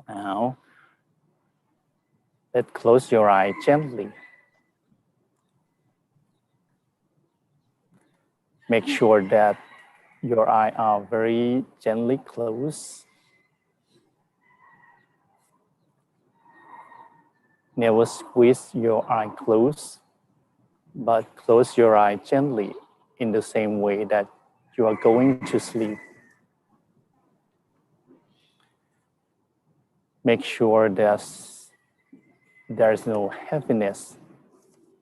Now, let's close your eye gently. Make sure that your eyes are very gently closed. Never squeeze your eye closed, but close your eye gently in the same way that you are going to sleep. Make sure there's no heaviness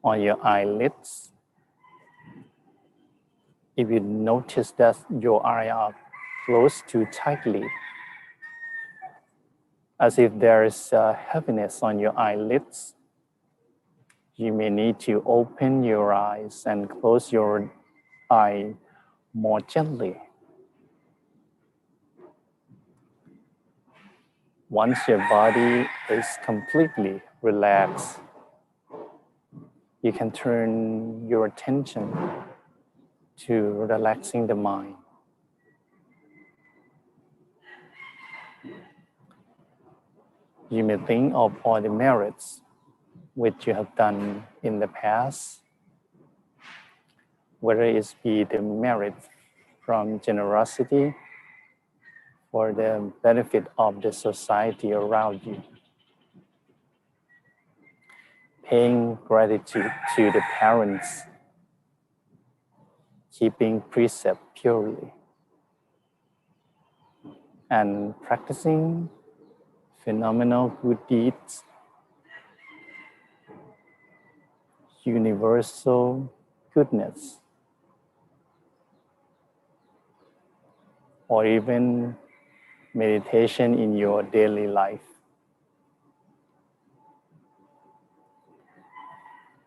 on your eyelids. If you notice that your eyes are closed too tightly, as if there is a heaviness on your eyelids, you may need to open your eyes and close your eye more gently. Once your body is completely relaxed, you can turn your attention to relaxing the mind. You may think of all the merits which you have done in the past, whether it be the merit from generosity for the benefit of the society around you, paying gratitude to the parents, keeping precept purely, and practicing phenomenal good deeds, universal goodness, or even meditation in your daily life.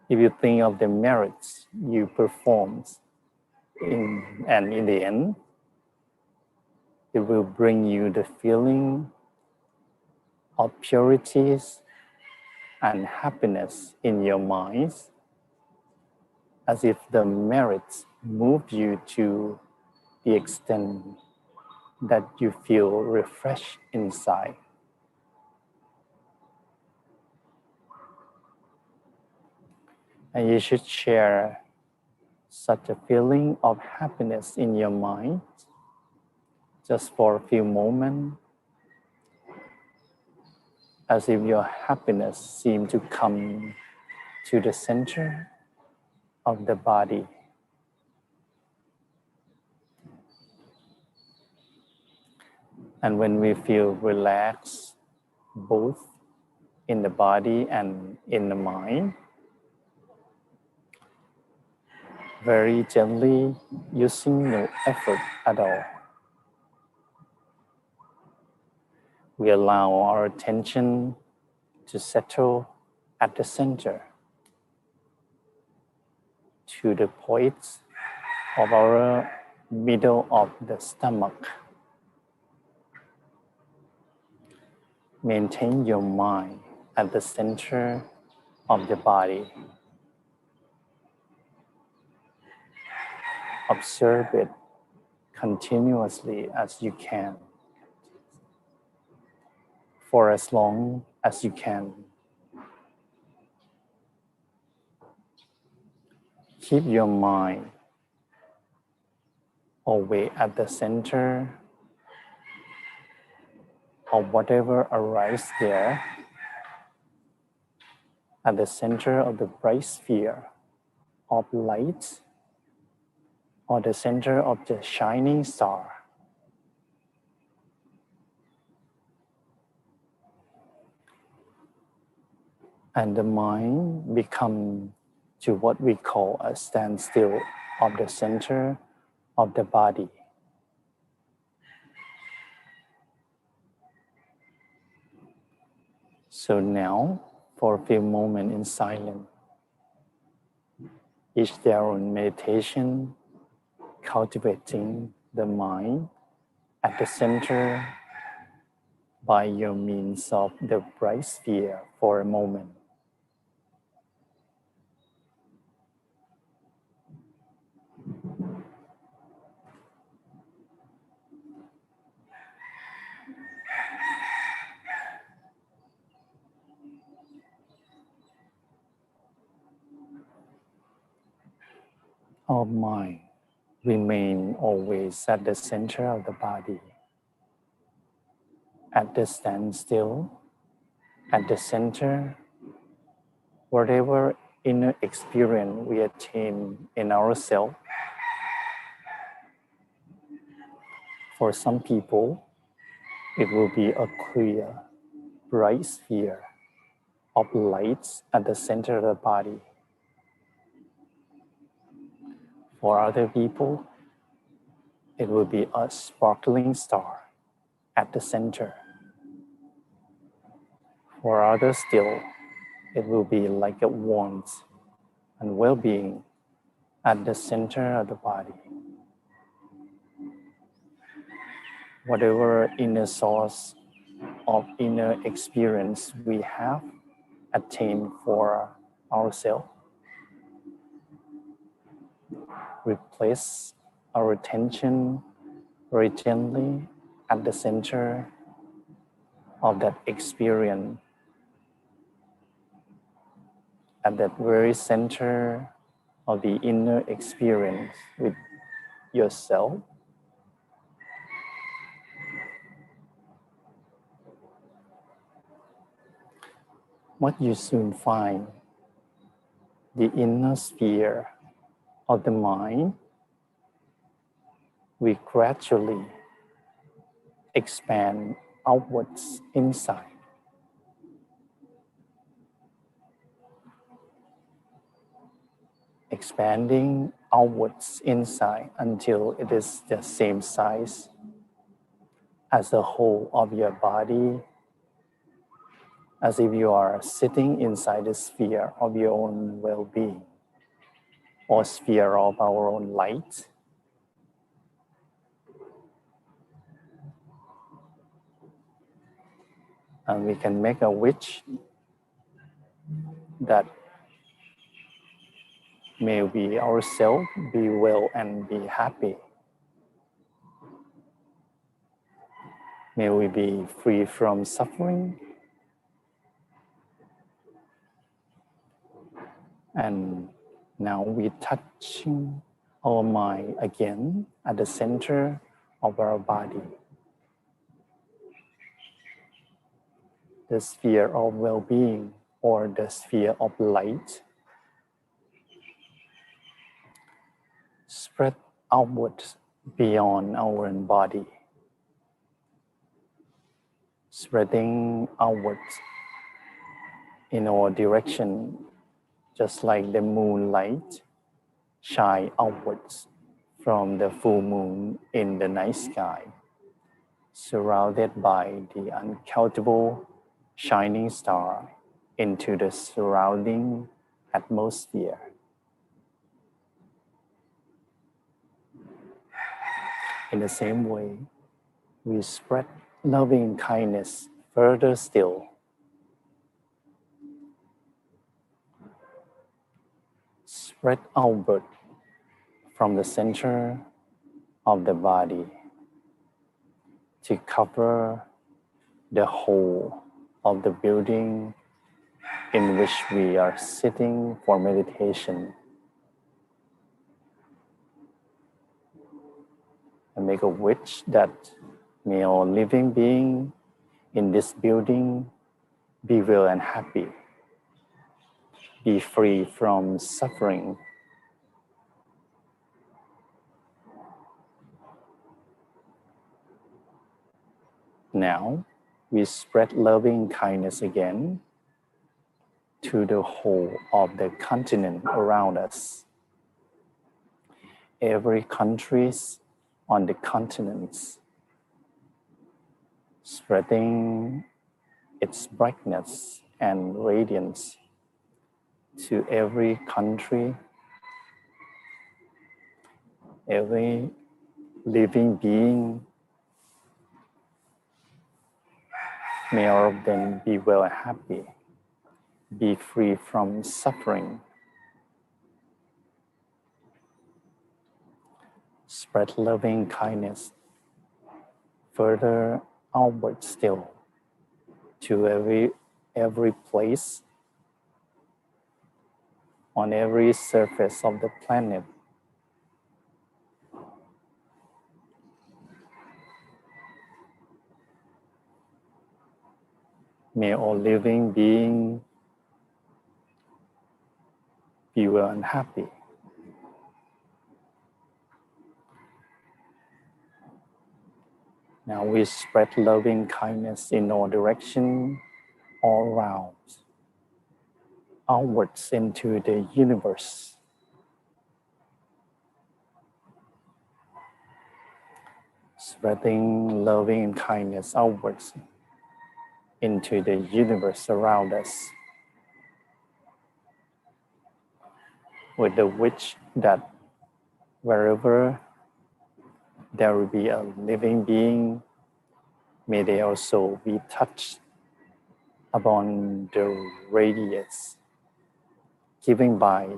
If you think of the merits you performed, and in the end, it will bring you the feeling of purities and happiness in your minds, as if the merits moved you to the extent that you feel refreshed inside. And you should share such a feeling of happiness in your mind just for a few moments, as if your happiness seems to come to the center of the body. And when we feel relaxed, both in the body and in the mind, very gently, using no effort at all, we allow our attention to settle at the center, to the points of our middle of the stomach. Maintain your mind at the center of the body. Observe it continuously as you can, for as long as you can. Keep your mind always at the center of whatever arises there, at the center of the bright sphere of light, or the center of the shining star. And the mind becomes to what we call a standstill of the center of the body. So now, for a few moments in silence, each their own meditation, cultivating the mind at the center by your means of the bright sphere for a moment. Our mind remain always at the center of the body, at the standstill, at the center, whatever inner experience we attain in ourselves. For some people, it will be a clear, bright sphere of light at the center of the body. For other people, it will be a sparkling star at the center. For others still, it will be like a warmth and well-being at the center of the body. Whatever inner source of inner experience we have attained for ourselves, we place our attention very gently at the center of that experience, at that very center of the inner experience with yourself. What you soon find, the inner sphere of the mind, we gradually expand outwards inside. Expanding outwards inside until it is the same size as the whole of your body, as if you are sitting inside the sphere of your own well-being or sphere of our own light. And we can make a wish that may we ourselves be well and be happy. May we be free from suffering. And now we touching our mind again at the center of our body. The sphere of well-being or the sphere of light spread outwards beyond our own body, spreading outwards in all direction, just like the moonlight shine outwards from the full moon in the night sky, surrounded by the uncountable shining star into the surrounding atmosphere. In the same way, we spread loving kindness further still. Spread outward from the center of the body to cover the whole of the building in which we are sitting for meditation. And make a wish that may all living beings in this building be well and happy, be free from suffering. Now, we spread loving kindness again to the whole of the continent around us. Every country on the continents, spreading its brightness and radiance to every country, every living being. May all of them be well and happy, be free from suffering. Spread loving kindness further outward still to every place on every surface of the planet May all living beings feel unhappy. Now we spread loving kindness in all directions, all around, outwards into the universe. Spreading loving kindness outwards into the universe around us, with the wish that wherever there will be a living being, may they also be touched upon the radiance given by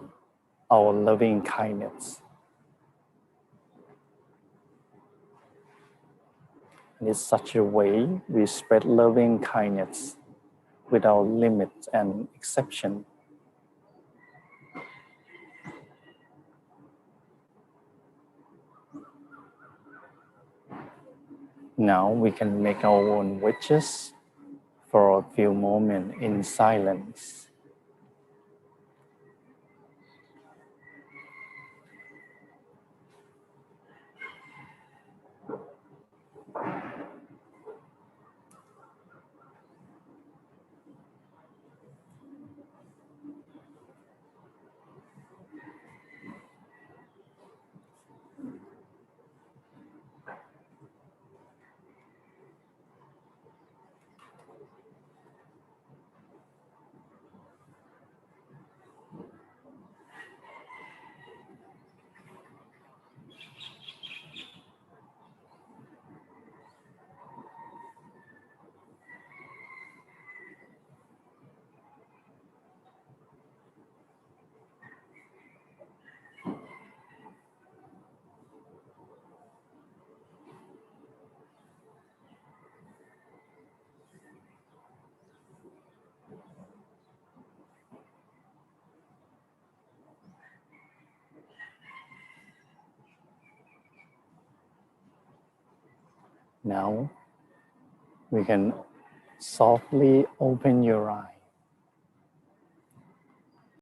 our loving kindness. In such a way, we spread loving kindness without limit and exception. Now we can make our own wishes for a few moments in silence. Now we can softly open your eyes.